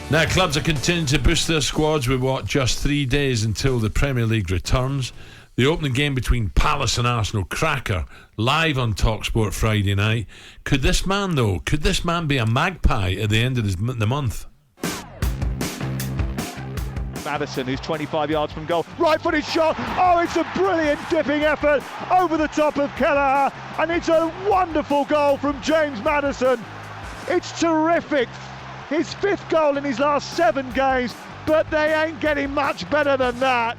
Now, clubs are continuing to boost their squads with just 3 days until the Premier League returns. The opening game between Palace and Arsenal, cracker, live on talkSPORT Friday night. Could this man be a magpie at the end of the month? Maddison, who's 25 yards from goal, right-footed shot. Oh, it's a brilliant dipping effort over the top of Kelleher, and it's a wonderful goal from James Maddison. It's terrific. His 5th goal in his last 7 games, but they ain't getting much better than that.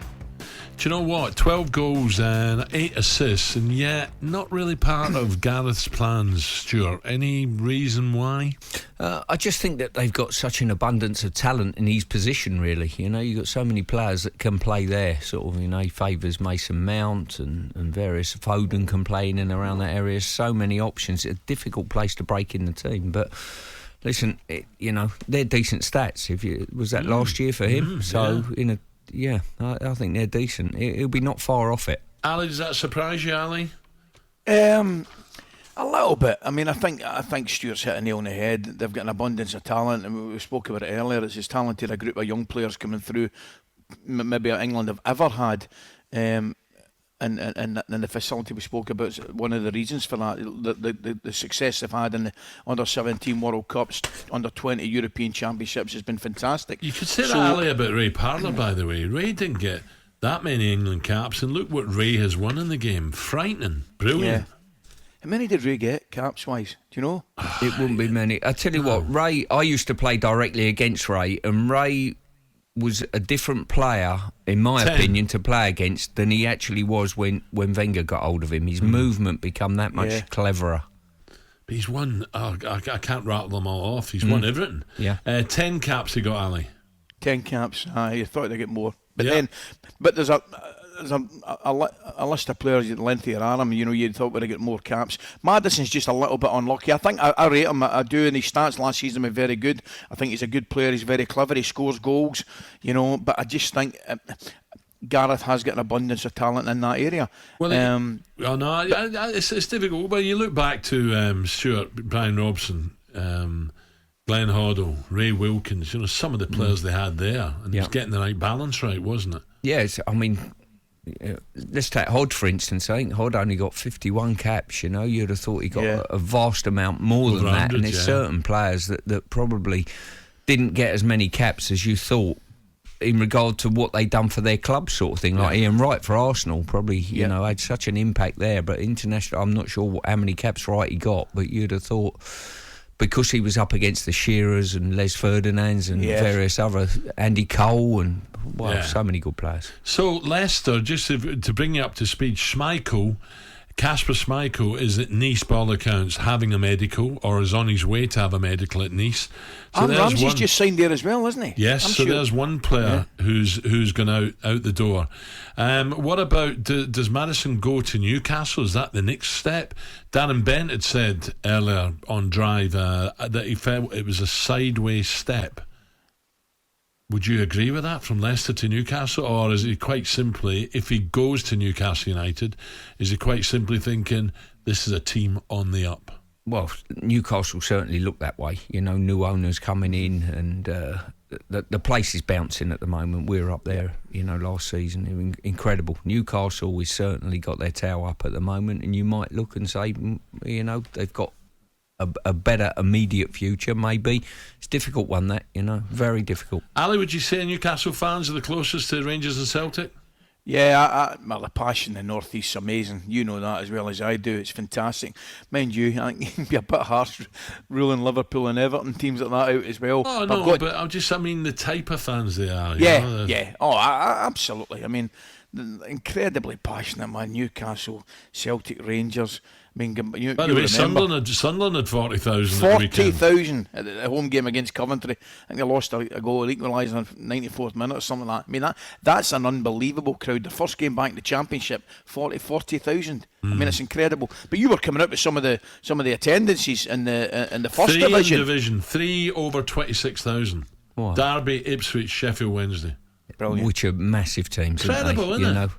Do you know what? 12 goals and 8 assists, and yet not really part of Gareth's plans, Stuart. Any reason why? I just think that they've got such an abundance of talent in his position, really. You know, you've got so many players that can play there. Sort of, you know, he favours Mason Mount and various Foden can play in and around that area. So many options. It's a difficult place to break in the team, but... Listen, you know, they're decent stats. Was that last year for him? I think they're decent. He'll be not far off it. Ali, does that surprise you, Ali? A little bit. I mean, I think Stuart's hit a nail on the head. They've got an abundance of talent, and we spoke about it earlier. It's as talented a group of young players coming through maybe England have ever had. And the facility we spoke about is one of the reasons for that. The success they've had in the under-17 World Cups, under-20 European Championships has been fantastic. You could say that, Ali, about Ray Parlour, by the way. Ray didn't get that many England caps, and look what Ray has won in the game. Frightening. Brilliant. Yeah. How many did Ray get, caps-wise? Do you know? It wouldn't be many. I tell you what, Ray, I used to play directly against Ray, and Ray was a different player, in my opinion, to play against than he actually was when Wenger got hold of him. His movement become that much cleverer. But he's won, I can't rattle them all off. He's won everything. Yeah. 10 caps he got, Ali. 10 caps. You thought they'd get more. But there's a list of players with lengthier arm, you know, you'd thought we'd get more caps. Madison's just a little bit unlucky. I think I rate him, I do, and his stats last season were very good. I think he's a good player, he's very clever, he scores goals, you know, but I just think Gareth has got an abundance of talent in that area. Well, it's difficult. Well, you look back to Stuart, Brian Robson, Glenn Hoddle, Ray Wilkins, you know, some of the players they had there, and it was getting the right balance right, wasn't it? Yes, I mean, let's take Hod, for instance. I think Hod only got 51 caps, you know. You'd have thought he got a vast amount more than that, and there's certain players that probably didn't get as many caps as you thought in regard to what they'd done for their club, sort of thing. Like Ian Wright for Arsenal probably, you know, had such an impact there, but international, I'm not sure how many caps Wright he got, but you'd have thought, because he was up against the Shearers and Les Ferdinands and various other, Andy Cole and so many good players. So Leicester, just to bring you up to speed, Kasper Schmeichel is at Nice by all accounts having a medical, or is on his way to have a medical at Nice. So and Ramsey's just signed there as well, isn't he? Yes, there's one player who's gone out the door. What about, does Maddison go to Newcastle? Is that the next step? Darren Bent had said earlier on Drive that he felt it was a sideways step. Would you agree with that, from Leicester to Newcastle? Or is he quite simply, if he goes to Newcastle United, is he quite simply thinking this is a team on the up? Well, Newcastle certainly look that way. You know, new owners coming in, and the place is bouncing at the moment. We're up there, you know, last season. Incredible. Newcastle has certainly got their tail up at the moment, and you might look and say, you know, they've got a better immediate future, maybe. It's a difficult one, that, you know, very difficult. Ali, would you say Newcastle fans are the closest to Rangers and Celtic? Yeah, the passion in the North East's amazing. You know that as well as I do. It's fantastic. Mind you, I think it can be a bit harsh ruling Liverpool and Everton teams like that out as well. Oh, no, but I mean the type of fans they are. Yeah. Oh, absolutely. I mean, incredibly passionate, man. Newcastle, Celtic, Rangers. I mean, by the way, Sunderland had 40,000. 40,000 at the home game against Coventry. I think they lost a goal, equalised in the 94th minute or something like that. I mean, that's an unbelievable crowd. The first game back in the Championship, 40,000. I mean, it's incredible. But you were coming up with some of the attendances in the first division. 3 over 26,000. Derby, Ipswich, Sheffield Wednesday. Brilliant. Which are massive teams. Incredible, isn't it? You know.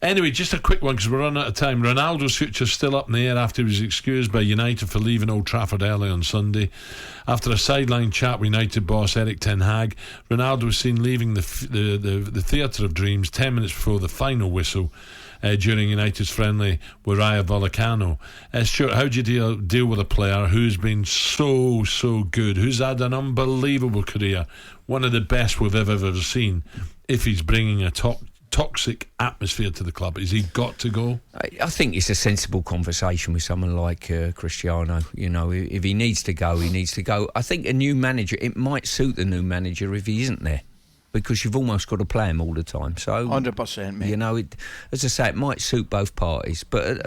Anyway, just a quick one because we're running out of time. Ronaldo's future still up in the air after he was excused by United for leaving Old Trafford early on Sunday. After a sideline chat with United boss Erik ten Hag, Ronaldo was seen leaving the Theatre of Dreams 10 minutes before the final whistle during United's friendly with Rayo Vallecano. Stuart, how do you deal with a player who's been so good, who's had an unbelievable career, one of the best we've ever seen, if he's bringing a toxic atmosphere to the club? Has he got to go? I think it's a sensible conversation with someone like Cristiano. You know, if he needs to go, he needs to go. I think a new manager, it might suit the new manager if he isn't there, because you've almost got to play him all the time. So 100%, mate. You know, as I say, it might suit both parties, but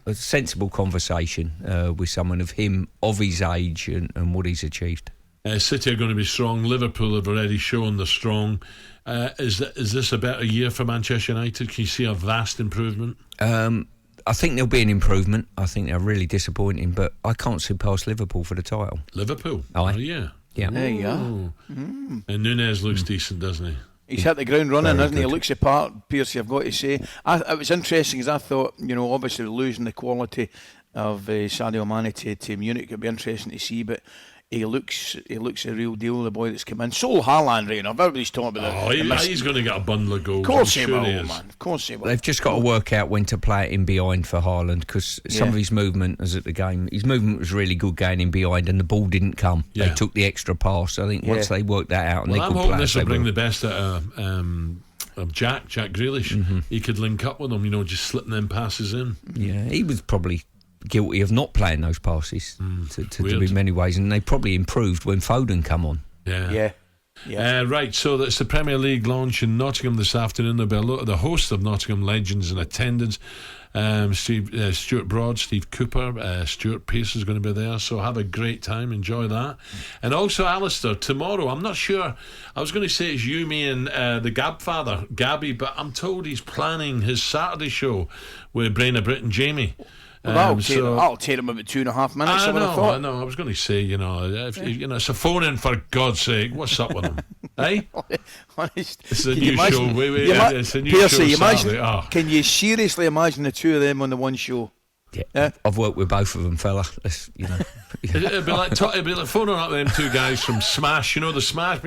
a sensible conversation with someone of his age and what he's achieved. City are going to be strong. Liverpool have already shown they're strong. Is this a better year for Manchester United? Can you see a vast improvement? I think there'll be an improvement. I think they're really disappointing, but I can't see past Liverpool for the title. Liverpool? Oh, yeah. Yeah. There you go. And Nunez looks decent, doesn't he? He's hit the ground running, Very hasn't he? good. He looks the part, Pearce, I've got to say. It was interesting because I thought, you know, obviously losing the quality of Sadio Mane to Munich would be interesting to see, but he looks a real deal, the boy that's come in. So Haaland, right enough. Everybody's talking about He's going to get a bundle of goals. Of course I'm he sure will, he is. man. Of course he will. They've just got to work out when to play it in behind for Haaland, because some of his movement was at the game. His movement was really good going in behind, and the ball didn't come. Yeah. They took the extra pass. I think once they worked that out, and Well, they I'm could hoping play, this will they bring will. the best out of Jack Grealish. He could link up with him, you know, just slipping them passes in. Yeah, he was probably guilty of not playing those passes to in many ways, and they probably improved when Foden come on. Yeah. Right, so that's the Premier League launch in Nottingham this afternoon. There'll be a lot of the host of Nottingham legends in attendance. Stuart Broad, Steve Cooper, Stuart Pearce is going to be there, so have a great time, enjoy that. And also Alistair, tomorrow, I'm not sure, I was going to say it's you, me and the Gab father, Gabby, but I'm told he's planning his Saturday show with Brenna Britt and Jamie. Well, that'll take him about 2.5 minutes. I know. I was going to say, you know, it's a phone in, for God's sake. What's up with him? Eh? Honest, It's a new show. It's a new Pearcey, show Saturday. can you seriously imagine the two of them on the one show? Yeah, I've worked with both of them, fella. You know, It'd be like phoning up them two guys from Smash. You know the Smash.